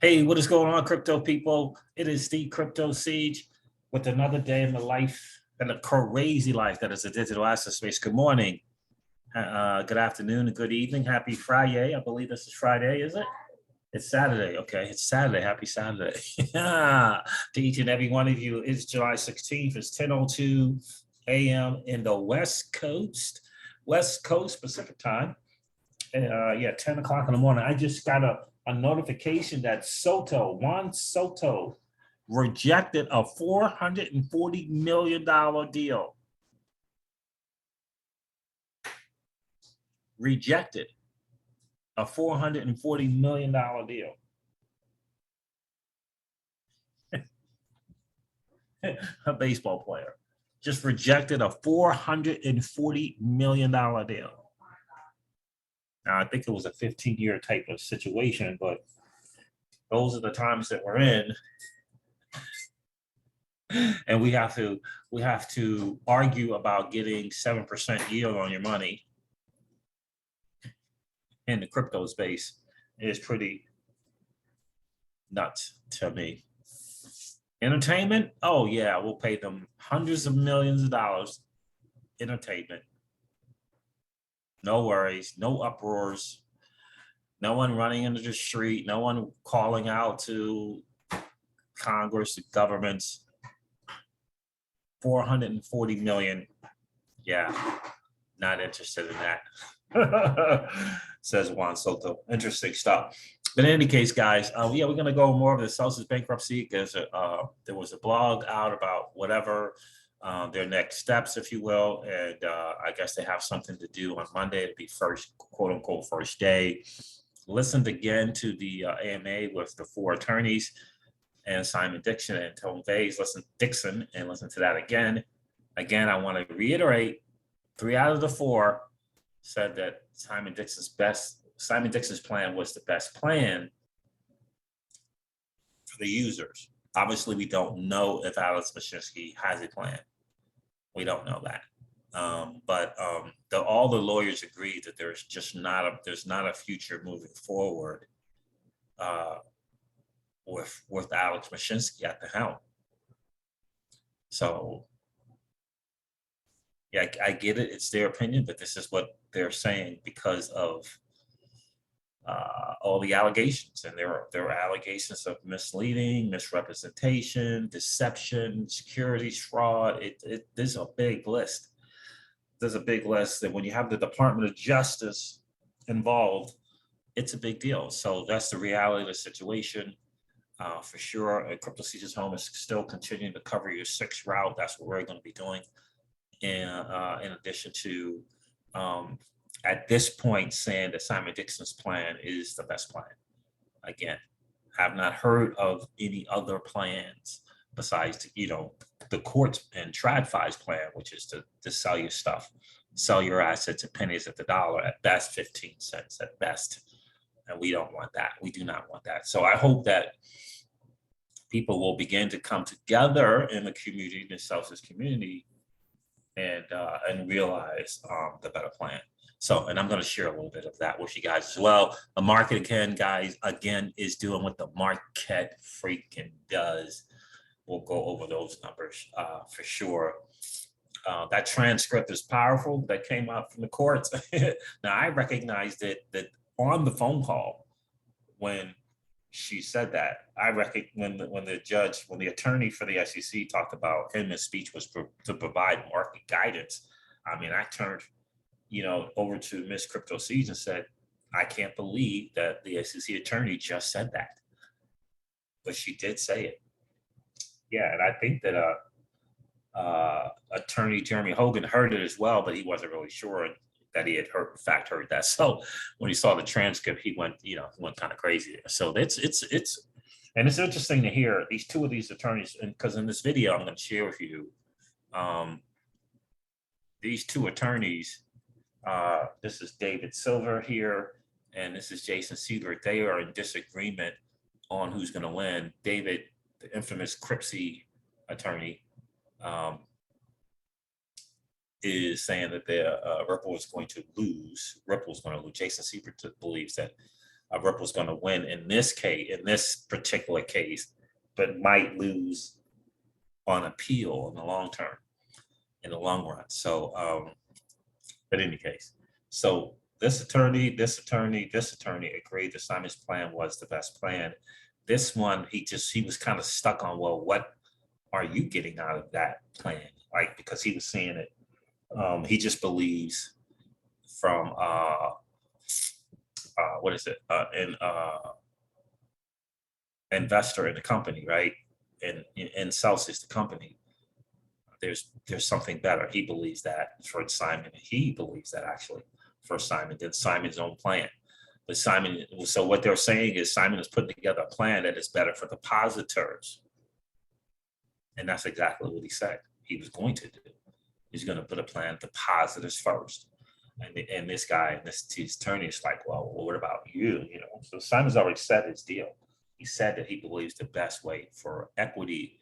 Hey, what is going on, crypto people? It is the Crypto Siege with another day in the life and a crazy life that is a digital asset space. Good morning, good afternoon, and good evening. Happy Friday. I believe this is Friday, is it? It's Saturday. Okay, it's Saturday. Happy Saturday. To each and every one of you. It's July 16th. It's 10:02 a.m. in the West Coast Pacific time. Yeah, 10 o'clock in the morning. I just got a notification that Juan Soto rejected a $440 million deal. Rejected a $440 million deal. A baseball player just rejected a $440 million deal. Now, I think it was a 15-year type of situation, but those are the times that we're in. And we have to argue about getting 7% yield on your money in the crypto space. Is pretty nuts to me. Entertainment? Oh yeah, we'll pay them hundreds of millions of dollars. Entertainment. No worries, no uproars, no one running into the street, no one calling out to Congress, the governments. 440 million. Yeah, not interested in that. Says Juan Soto. Interesting stuff. But in any case, guys, yeah, we're going to go more of the Celsius bankruptcy because there was a blog out about whatever their next steps, if you will. And I guess they have something to do on Monday. It'll be first, quote unquote, first day. Listened again to the AMA with the four attorneys and Simon Dixon and Tone Vays. Listen to that again. Again, I want to reiterate, 3 out of the 4 said that Simon Dixon's plan was the best plan for the users. Obviously, we don't know if Alex Mashinsky has a plan. We don't know that. But all the lawyers agree that there's just not a future moving forward with Alex Mashinsky at the helm. So yeah, I get it. It's their opinion, but this is what they're saying because of all the allegations. And there are allegations of misleading, misrepresentation, deception, securities fraud. There's a big list. There's a big list that when you have the Department of Justice involved, it's a big deal. So that's the reality of the situation. For sure, Crypto Siege's Home is still continuing to cover your 6 route. That's what we're going to be doing. And in addition to, at this point, saying that Simon Dixon's plan is the best plan. Again, have not heard of any other plans besides, the courts and TradFi's plan, which is to sell your stuff, sell your assets at pennies at the dollar, at best 15 cents at best. And we don't want that. We do not want that. So I hope that people will begin to come together in the community, the Celsius community, and realize the better plan. So, and I'm going to share a little bit of that with you guys as well. The market again, is doing what the market freaking does. We'll go over those numbers for sure. That transcript is powerful that came out from the courts. Now, I recognized it that on the phone call when she said that. I reckon when the attorney for the SEC talked about him, his speech was to provide market guidance. I mean, I turned, over to Miss Crypto Siege and said, I can't believe that the SEC attorney just said that, but she did say it. Yeah, and I think that attorney Jeremy Hogan heard it as well, but he wasn't really sure that he had heard that. So when he saw the transcript, he went kind of crazy. So it's interesting to hear two of these attorneys, and because in this video I'm going to share with you, these 2 attorneys. This is David Silver here, and this is Jason Siebert. They are in disagreement on who's going to win. David, the infamous Cripsy attorney, is saying that Ripple is going to lose. Jason Siebert believes that Ripple's going to win in this case, in this particular case, but might lose on appeal in the long term, in the long run. So, but in any case, so this attorney agreed that Simon's plan was the best plan. This one, he was kind of stuck on, well, what are you getting out of that plan? Like, because he was saying it, he just believes from what is it? An investor in the company, right? And Celsius, the company. There's something better. He believes that for Simon. He believes that actually for Simon than Simon's own plan. But Simon, so what they're saying is Simon is putting together a plan that is better for depositors. And that's exactly what he said he was going to do. He's going to put a plan, depositors first. And this guy, his attorney is like, well, what about you? You know, so Simon's already said his deal. He said that he believes the best way for equity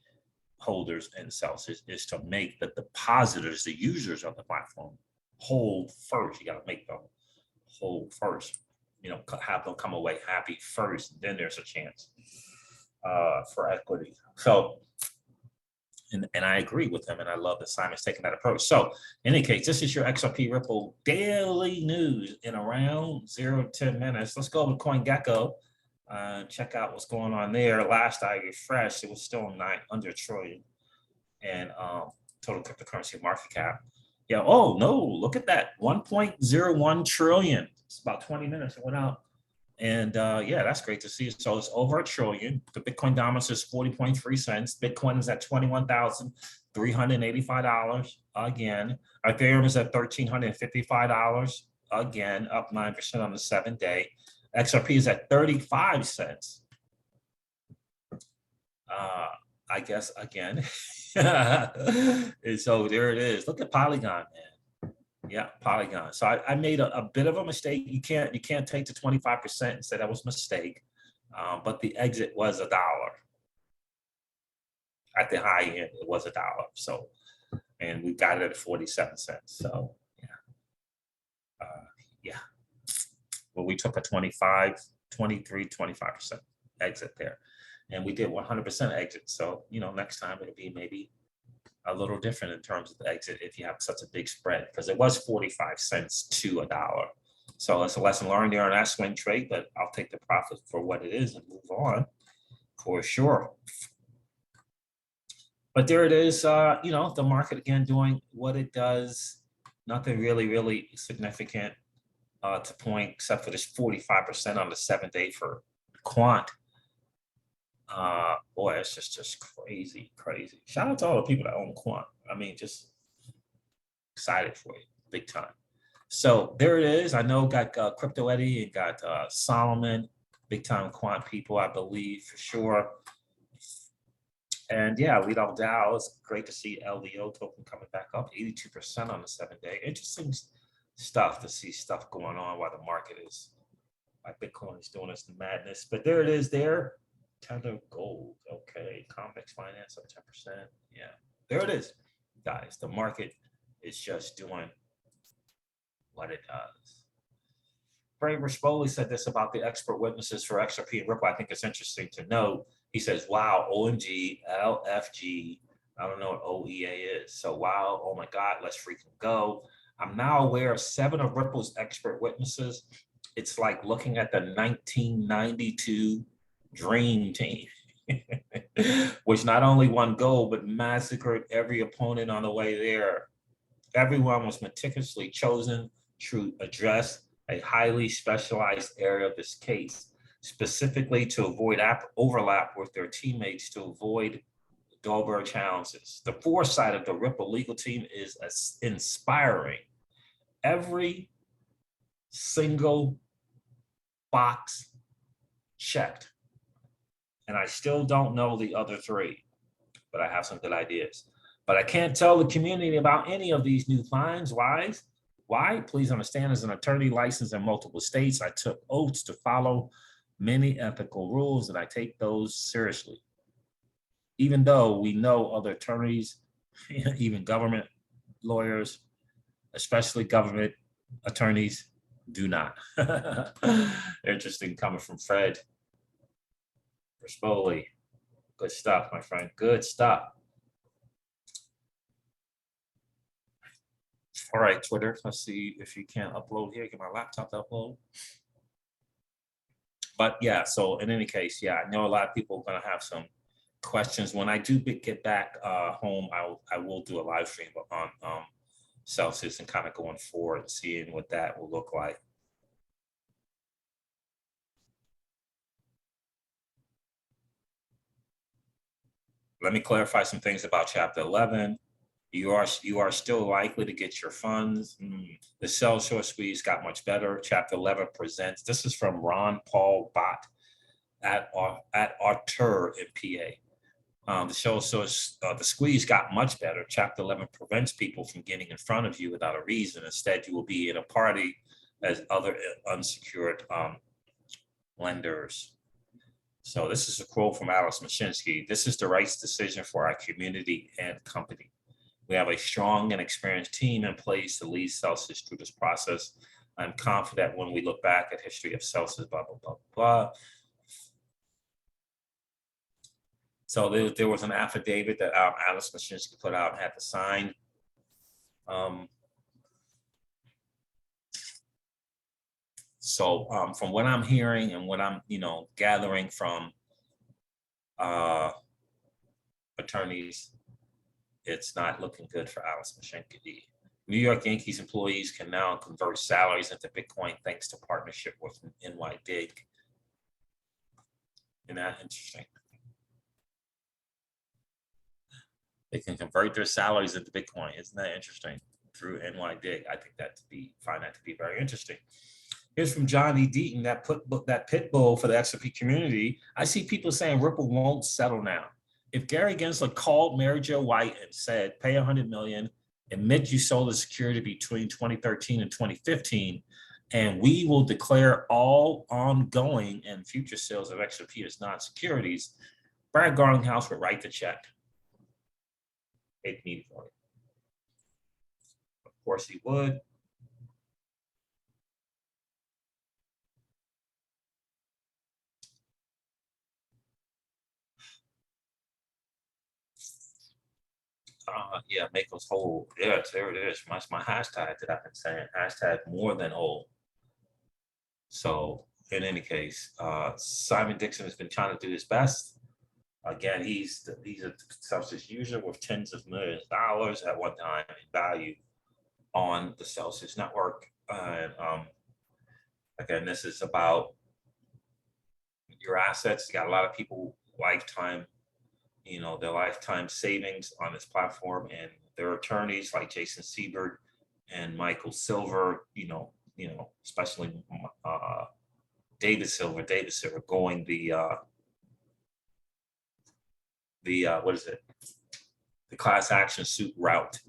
holders and Celsius is to make the depositors, the users of the platform, hold first. You got to make them hold first. You know, have them come away happy first. Then there's a chance for equity. So, and I agree with him, and I love that Simon's taking that approach. So, in any case, this is your XRP Ripple daily news in around 0 to 10 minutes. Let's go to CoinGecko. Check out what's going on there. Last I refreshed, it was still under $1 trillion, and total cryptocurrency market cap. Yeah. Oh no! Look at that, 1.01 trillion. It's about 20 minutes. It went out, and yeah, that's great to see. So it's over $1 trillion. The Bitcoin dominance is 40.3 cents. Bitcoin is at $21,385 again. Ethereum is at $1,355 again, up 9% on the 7-day. XRP is at 35 cents. I guess again. And so there it is. Look at Polygon, man. Yeah, Polygon. So I made a bit of a mistake. You can't take the 25% and say that was a mistake. But the exit was $1. At the high end, it was $1. So, and we got it at 47 cents. So yeah. Yeah. Well, we took a 25% exit there, and we did 100% exit. So, you know, next time it'll be maybe a little different in terms of the exit if you have such a big spread, because it was 45 cents to $1. So it's a lesson learned there on that swing trade, but I'll take the profit for what it is and move on for sure. But there it is, you know, the market again doing what it does. Nothing really significant to point, except for this 45% on the 7-day for quant. Boy, it's just crazy. Shout out to all the people that own quant. I mean, just excited for you, big time. So there it is. I know got Crypto Eddie and got Solomon, big time quant people, I believe for sure. And yeah, Lead All Dow, it's great to see LDO token coming back up 82% on the 7-day. Interesting stuff to see stuff going on while the market is, like Bitcoin is doing its madness. But there it is there. Tether Gold. Okay. Convex Finance up 10%. Yeah. There it is, guys. The market is just doing what it does. Rispoli said this about the expert witnesses for XRP and Ripple. I think it's interesting to note. He says, wow, OMG, LFG. I don't know what OEA is. So wow, oh my God, let's freaking go. I'm now aware of 7 of Ripple's expert witnesses. It's like looking at the 1992 Dream Team, which not only won gold, but massacred every opponent on the way there. Everyone was meticulously chosen to address a highly specialized area of this case, specifically to avoid overlap with their teammates to avoid Goldberg challenges. The foresight of the Ripple legal team is inspiring. Every single box checked. And I still don't know the other 3, but I have some good ideas. But I can't tell the community about any of these new finds. Why? Please understand, as an attorney licensed in multiple states, I took oaths to follow many ethical rules, and I take those seriously. Even though we know other attorneys, even government lawyers, especially government attorneys, Do not. Interesting coming from Fred Rispoli. Good stuff, my friend. Good stuff. All right, Twitter. Let's see if you can upload here. Get my laptop to upload. But yeah, so in any case, yeah, I know a lot of people are going to have some questions. When I do get back home, I will do a live stream on Celsius and kind of going forward and seeing what that will look like. Let me clarify some things about Chapter 11. You are still likely to get your funds. The sell short squeeze got much better. Chapter 11 presents. This is from Ron Paul Bott at Artur in PA. The squeeze got much better. Chapter 11 prevents people from getting in front of you without a reason. Instead, you will be in a party as other unsecured lenders. So this is a quote from Alex Mashinsky. This is the right decision for our community and company. We have a strong and experienced team in place to lead Celsius through this process. I'm confident when we look back at history of Celsius, blah, blah, blah, blah. So there was an affidavit that Alex Mashinsky put out and had to sign. So from what I'm hearing and what I'm, gathering from attorneys, it's not looking good for Alex Mashinsky. New York Yankees employees can now convert salaries into Bitcoin thanks to partnership with NYDIG. Isn't that interesting? They can convert their salaries into Bitcoin. Isn't that interesting? Through NYDIG. I think find that to be very interesting. Here's from John E. Deaton, that pit bull for the XRP community. I see people saying Ripple won't settle now. If Gary Gensler called Mary Jo White and said, pay $100 million, admit you sold the security between 2013 and 2015, and we will declare all ongoing and future sales of XRP as non-securities, Brad Garlinghouse would write the check. Immediately. Of course he would. Yeah, make us whole. Yes, there it is. That's my hashtag that I've been saying. Hashtag more than whole. So in any case, Simon Dixon has been trying to do his best. Again, he's a Celsius user with tens of millions of dollars at one time in value on the Celsius network. And again, this is about your assets. You got a lot of people lifetime, their lifetime savings on this platform, and their attorneys like Jason Siebert and Michael Silver, especially David Silver going the class action suit route.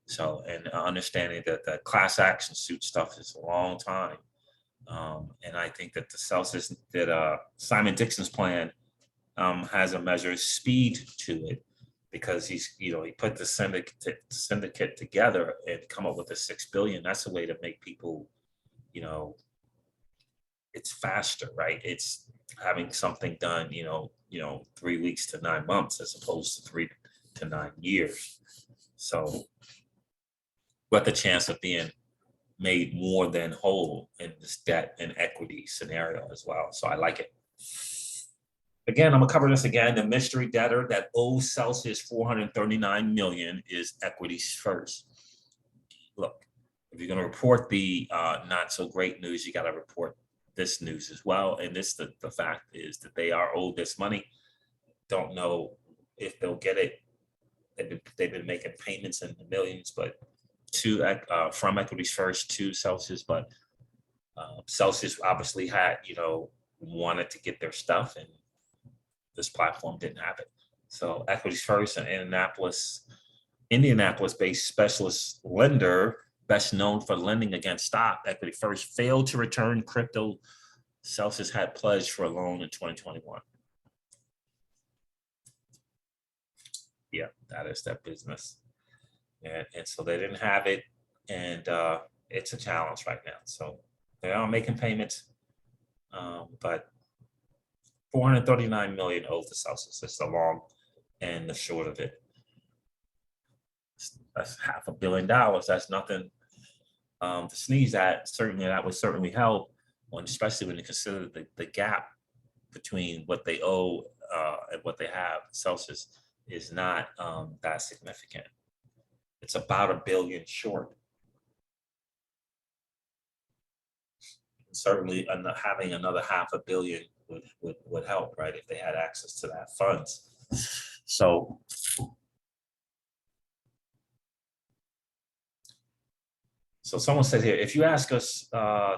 So, and understanding that the class action suit stuff is a long time. And I think that the Celsius, that Simon Dixon's plan has a measure of speed to it, because he put the syndicate together and come up with the $6 billion. That's a way to make people, it's faster, right? It's having something done, 3 weeks to 9 months as opposed to 3 to 9 years. So, but the chance of being made more than whole in this debt and equity scenario as well. So I like it. Again, I'm gonna cover this again. The mystery debtor that owes Celsius $439 million is Equities First. Look, if you're gonna report the not so great news, you gotta report this news as well. And the fact is that they are owed this money. Don't know if they'll get it. They've been making payments in the millions, but from Equities First to Celsius, but Celsius obviously had, wanted to get their stuff, and this platform didn't have it. So Equities First, an Indianapolis-based specialist lender, best known for lending against stock, Equity First failed to return crypto Celsius had pledged for a loan in 2021. Yeah, that is that business. And so they didn't have it, and it's a challenge right now. So They are making payments, but 439 million owed to Celsius. That's the long and the short of it. That's $500 million. That's nothing to sneeze at. Certainly, that would certainly help, especially when you consider the gap between what they owe and what they have. Celsius is not that significant. It's about $1 billion short. Certainly, having another $500 million would help, right? If they had access to that funds. So someone said here, if you ask us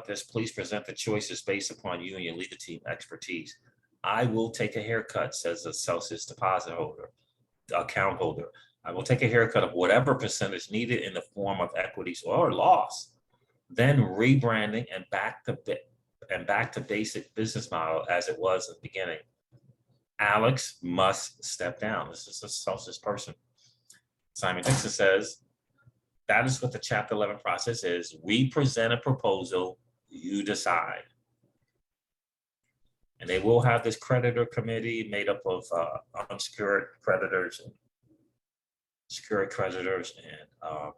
this, please present the choices based upon you and your legal team expertise. I will take a haircut, says a Celsius deposit holder, account holder. I will take a haircut of whatever percentage needed in the form of equities or loss. Then rebranding and back to basic business model as it was at the beginning. Alex must step down. This is a Celsius person. Simon Dixon says, that is what the Chapter 11 process is. We present a proposal, you decide. And they will have this creditor committee made up of unsecured creditors and secured creditors. And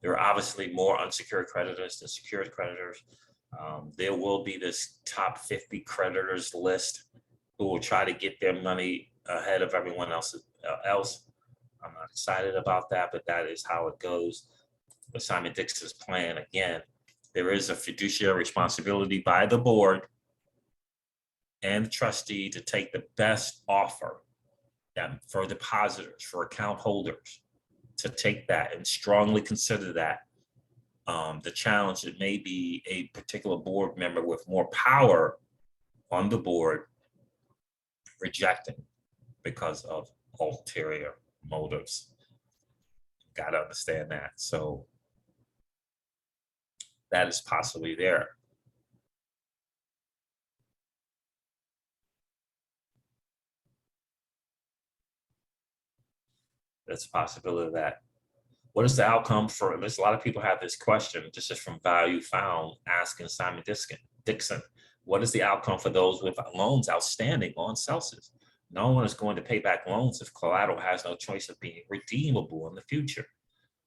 there are obviously more unsecured creditors than secured creditors. There will be this top 50 creditors list who will try to get their money ahead of everyone else. I'm not excited about that, but that is how it goes. With Simon Dixon's plan, again, there is a fiduciary responsibility by the board and the trustee to take the best offer for depositors, for account holders, to take that and strongly consider that. The challenge, it may be a particular board member with more power on the board rejecting because of ulterior motives. Got to understand that. So that is possibly there. That's a possibility of that. What is the outcome for, there's a lot of people have this question. This is from Value Found asking Simon Dixon, what is the outcome for those with loans outstanding on Celsius? No one is going to pay back loans if collateral has no choice of being redeemable in the future.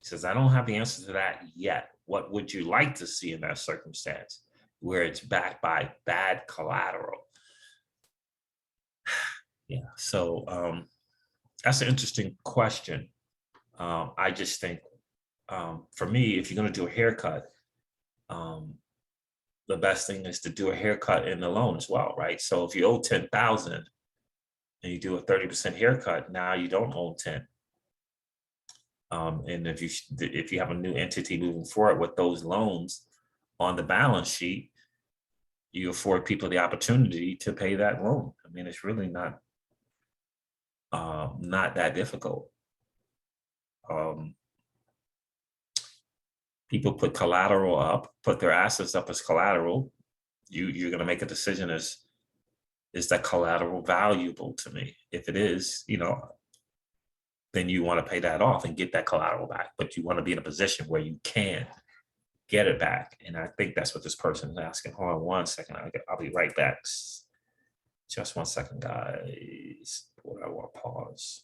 He says, I don't have the answer to that yet. What would you like to see in that circumstance where it's backed by bad collateral? Yeah, so that's an interesting question. I just think, for me, if you're going to do a haircut, the best thing is to do a haircut in the loan as well, right? So if you owe 10,000 and you do a 30% haircut, now you don't owe 10. And if you have a new entity moving forward with those loans on the balance sheet, you afford people the opportunity to pay that loan. I mean, it's really not that difficult. People put collateral up, put their assets up as collateral. You're going to make a decision is that collateral valuable to me? If it is, then you want to pay that off and get that collateral back. But you want to be in a position where you can get it back. And I think that's what this person is asking. Hold on one second. I'll be right back. Just 1 second, guys. I want to pause.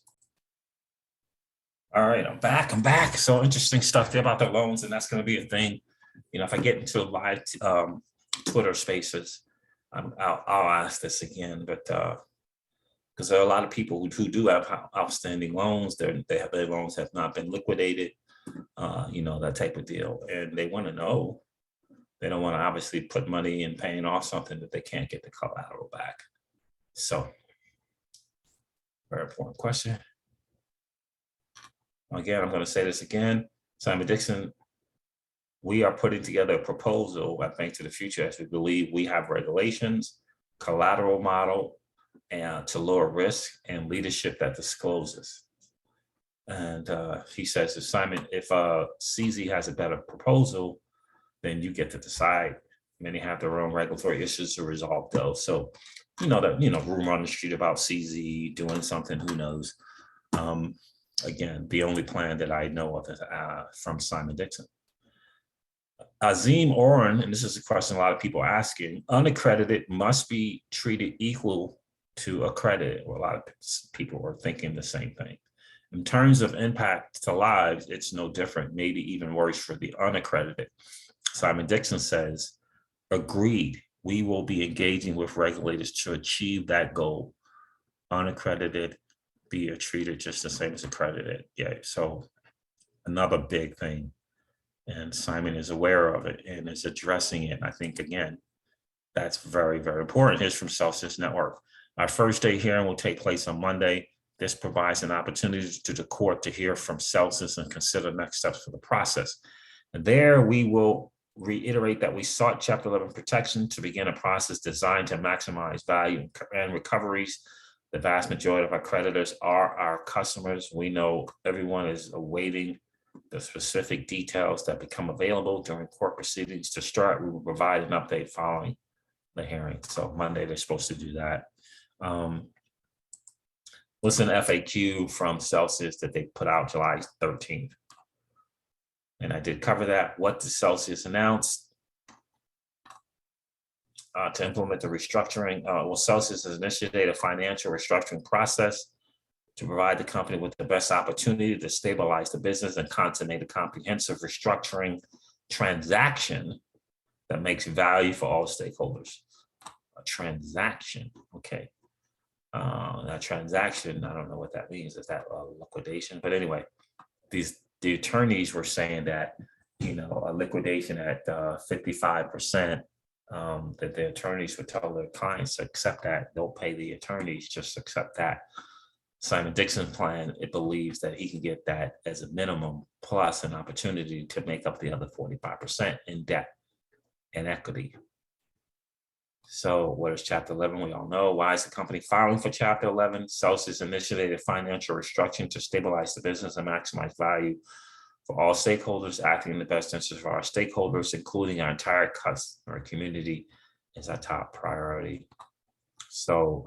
All right, I'm back. So interesting stuff there about the loans, and that's going to be a thing. If I get into live Twitter spaces, I'll ask this again, but because there are a lot of people who do have outstanding loans, their loans have not been liquidated, that type of deal, and they want to know. They don't want to obviously put money in paying off something that they can't get the collateral back. So, very important question. Again, I'm going to say this again. Simon Dixon, we are putting together a proposal, I think, to the future, as we believe we have regulations, collateral model, and to lower risk and leadership that discloses. And he says, if CZ has a better proposal, then you get to decide. Many have their own regulatory issues to resolve those. So, rumor on the street about CZ doing something, who knows? Again, the only plan that I know of is from Simon Dixon. Azim Oren, and this is a question a lot of people are asking, unaccredited must be treated equal to accredited. Well, a lot of people are thinking the same thing. In terms of impact to lives, it's no different, maybe even worse for the unaccredited. Simon Dixon says, agreed, we will be engaging with regulators to achieve that goal. Unaccredited be treated just the same as accredited. Yeah, so another big thing. And Simon is aware of it and is addressing it. I think, again, that's very, very important. Here's from Celsius Network. Our first day hearing will take place on Monday. This provides an opportunity to the court to hear from Celsius and consider next steps for the process. And there we will reiterate that we sought Chapter 11 protection to begin a process designed to maximize value and recoveries. The vast majority of our creditors are our customers. We know everyone is awaiting the specific details that become available during court proceedings to start. We will provide an update following the hearing. So Monday, they're supposed to do that. Listen to FAQ from Celsius that they put out July 13th. And I did cover that. What did Celsius announce? To implement the restructuring. Well, Celsius has initiated a financial restructuring process to provide the company with the best opportunity to stabilize the business and consummate a comprehensive restructuring transaction that makes value for all stakeholders. A transaction, okay. That transaction, I don't know what that means. Is that liquidation? But anyway, the attorneys were saying that, you know, a liquidation at 55%, that the attorneys would tell their clients to accept that. Don't pay the attorneys, just accept that. Simon Dixon's plan, it believes that he can get that as a minimum plus an opportunity to make up the other 45% in debt and equity. So what is Chapter 11? We all know. Why is the company filing for Chapter 11? Celsius initiated financial restructuring to stabilize the business and maximize value for all stakeholders, acting in the best interest of our stakeholders, including our entire customer community, is our top priority. So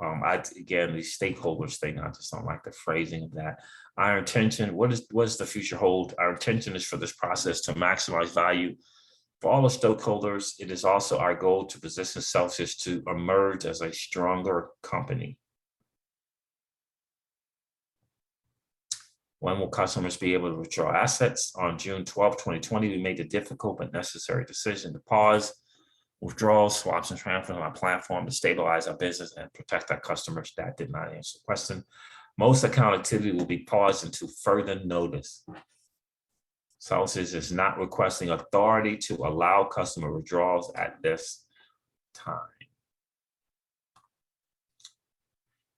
again, the stakeholders thing, I just don't like the phrasing of that. Our intention, what does the future hold? Our intention is for this process to maximize value for all the stakeholders. It is also our goal to position Celsius to emerge as a stronger company. When will customers be able to withdraw assets? On June 12, 2020, we made the difficult but necessary decision to pause withdrawals, swaps, and transfers on our platform to stabilize our business and protect our customers. That did not answer the question. Most account activity will be paused until further notice. Celsius is not requesting authority to allow customer withdrawals at this time.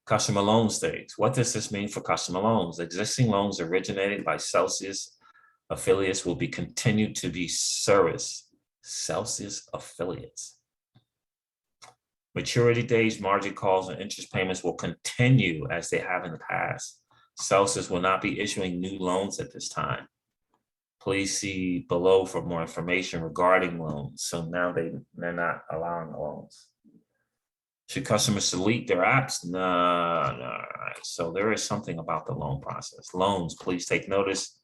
Customer loan stage. What does this mean for customer loans? Existing loans originated by Celsius affiliates will be continued to be serviced. Celsius affiliates. Maturity days, margin calls, and interest payments will continue as they have in the past. Celsius will not be issuing new loans at this time. Please see below for more information regarding loans. So now they're not allowing loans. Should customers delete their apps? No. So there is something about the loan process. Loans, please take notice.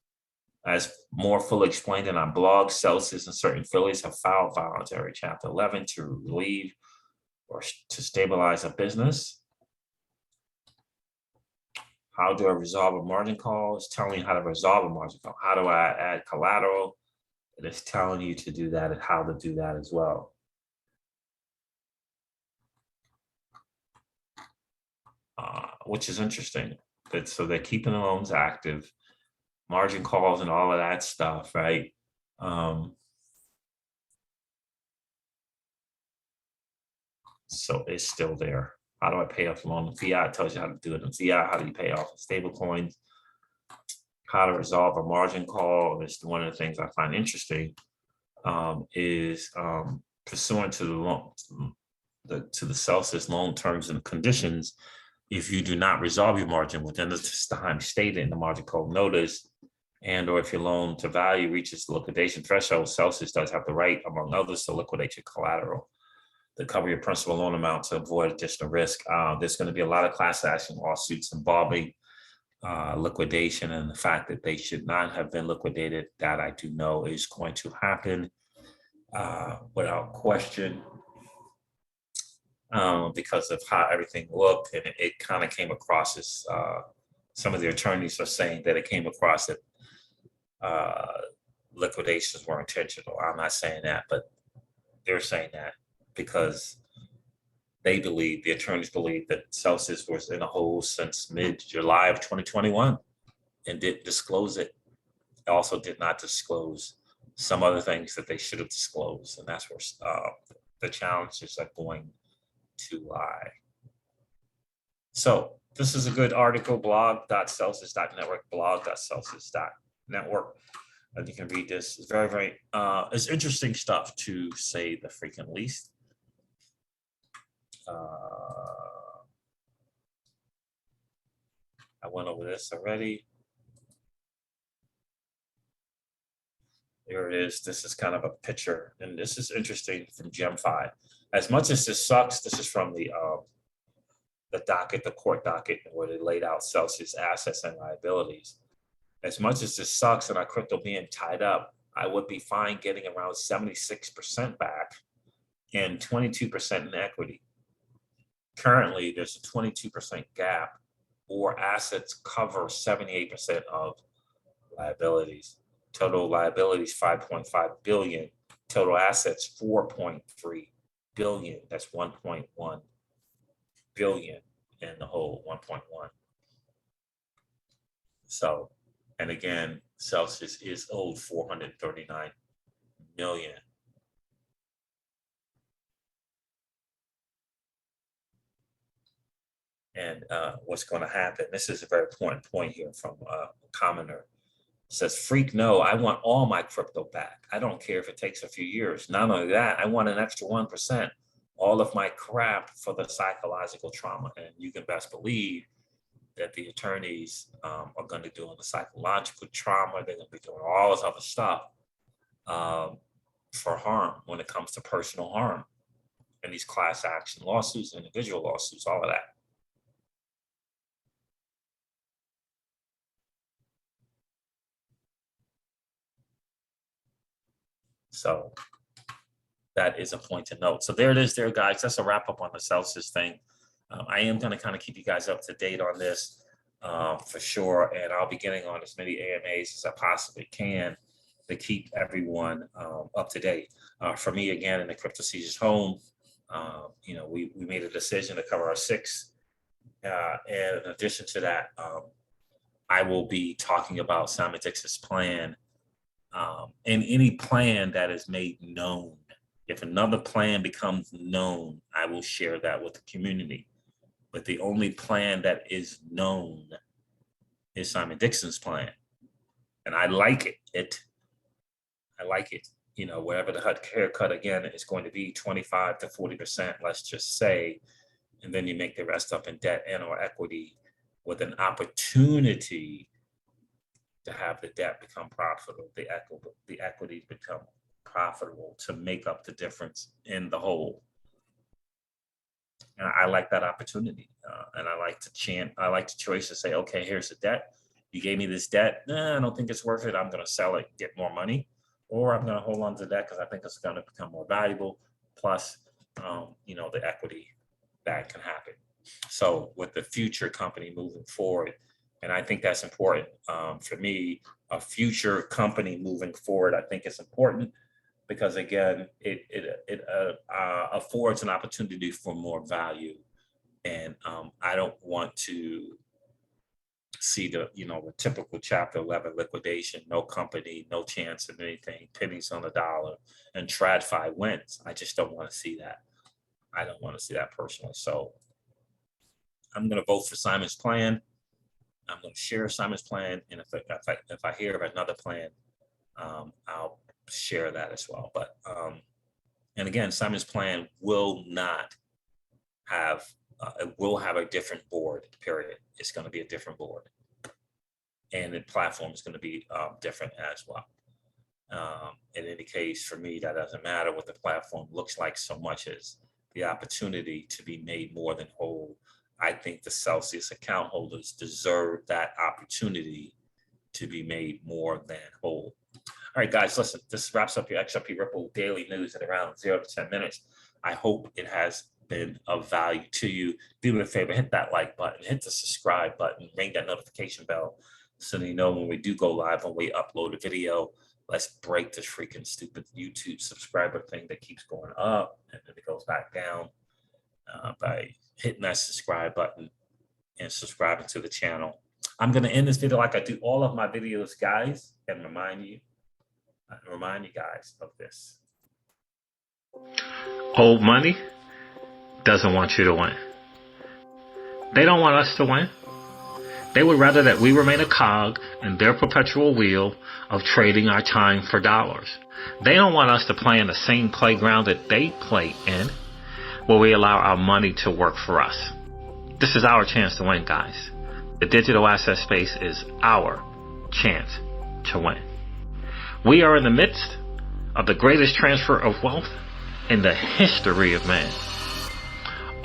As more fully explained in our blog, Celsius and certain affiliates have filed voluntary Chapter 11 to relieve or to stabilize a business. How do I resolve a margin call? It's telling you how to resolve a margin call. How do I add collateral? It is telling you to do that and how to do that as well. Which is interesting. So they're keeping the loans active. Margin calls and all of that stuff, right? So it's still there. How do I pay off the loan? Fiat tells you how to do it in fiat. How do you pay off stable coins? How to resolve a margin call. This is one of the things I find interesting, is pursuant to the loan, to the Celsius loan terms and conditions. If you do not resolve your margin within the time stated in the margin call notice, and or if your loan to value reaches the liquidation threshold, Celsius does have the right, among others, to liquidate your collateral to cover your principal loan amount to avoid additional risk. There's going to be a lot of class action lawsuits involving liquidation, and the fact that they should not have been liquidated, that I do know is going to happen. without question, because of how everything looked, and it kind of came across as some of the attorneys are saying that it came across that liquidations were intentional. I'm not saying that, but they're saying that because the attorneys believe that Celsius was in a hole since mid-July of 2021 and didn't disclose it. Also did not disclose some other things that they should have disclosed. And that's where the challenges are going to lie. So this is a good article, blog.celsius.network, blog.celsius.network. And you can read this. It's very, very, it's interesting stuff, to say the freaking least. I went over this already. There it is. This is kind of a picture, and this is interesting from Gem5. As much as this sucks, this is from the docket, the court docket, where they laid out Celsius assets and liabilities. As much as this sucks and our crypto being tied up, I would be fine getting around 76% back and 22% in equity. Currently, there's a 22% gap, or assets cover 78% of liabilities. Total liabilities 5.5 billion. Total assets 4.3 billion. That's 1.1 billion in the whole 1.1. So, and again, Celsius is owed 439 million. And what's going to happen? This is a very important point here from a commenter. Says, freak no, I want all my crypto back. I don't care if it takes a few years. Not only that, I want an extra 1%, all of my crap for the psychological trauma. And you can best believe that the attorneys are going to do on the psychological trauma. They're going to be doing all this other stuff for harm when it comes to personal harm. And these class action lawsuits, individual lawsuits, all of that. So that is a point to note. So there it is there, guys. That's a wrap up on the Celsius thing. I am going to kind of keep you guys up to date on this for sure. And I'll be getting on as many AMAs as I possibly can to keep everyone up to date. For me, again, in the Crypto Seizures home, you know, we made a decision to cover our 6. And in addition to that, I will be talking about Simon Dix's plan, and any plan that is made known. If another plan becomes known, I will share that with the community. But the only plan that is known is Simon Dixon's plan. And I like it. I like it. You know, wherever the haircut, again, is going to be 25 to 40%, let's just say, and then you make the rest up in debt and or equity, with an opportunity to have the debt become profitable, the equity become profitable, to make up the difference in the whole. And I like that opportunity. And I like the choice to say, okay, here's the debt. You gave me this debt. Nah, I don't think it's worth it. I'm going to sell it, get more money, or I'm going to hold on to that because I think it's going to become more valuable. Plus, you know, the equity that can happen. So with the future company moving forward, and I think that's important for me, a future company moving forward, I think it's important because, again, it affords an opportunity for more value. And I don't want to see the typical Chapter 11 liquidation, no company, no chance of anything, pennies on the dollar, and TradFi wins. I just don't want to see that. I don't want to see that personally. So I'm going to vote for Simon's plan. I'm going to share Simon's plan, and if I hear of another plan, I'll share that as well. But and again, Simon's plan will not have it will have a different board. Period. It's going to be a different board, and the platform is going to be different as well. In any case, for me, that doesn't matter what the platform looks like so much as the opportunity to be made more than whole. I think the Celsius account holders deserve that opportunity to be made more than whole. All right, guys, listen, this wraps up your XRP Ripple daily news at around 0 to 10 minutes. I hope it has been of value to you. Do me a favor, hit that like button, hit the subscribe button, ring that notification bell so that you know when we do go live, when we upload a video. Let's break this freaking stupid YouTube subscriber thing that keeps going up and then it goes back down by hitting that subscribe button and subscribing to the channel. I'm going to end this video like I do all of my videos, guys, and remind you guys of this. Old money doesn't want you to win. They don't want us to win. They would rather that we remain a cog in their perpetual wheel of trading our time for dollars. They don't want us to play in the same playground that they play in, where we allow our money to work for us. This is our chance to win, guys. The digital asset space is our chance to win. We are in the midst of the greatest transfer of wealth in the history of man.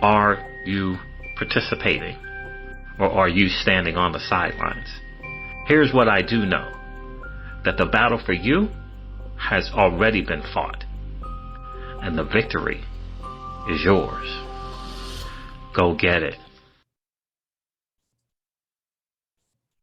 Are you participating? Or are you standing on the sidelines? Here's what I do know. That the battle for you has already been fought. And the victory is yours. Go get it.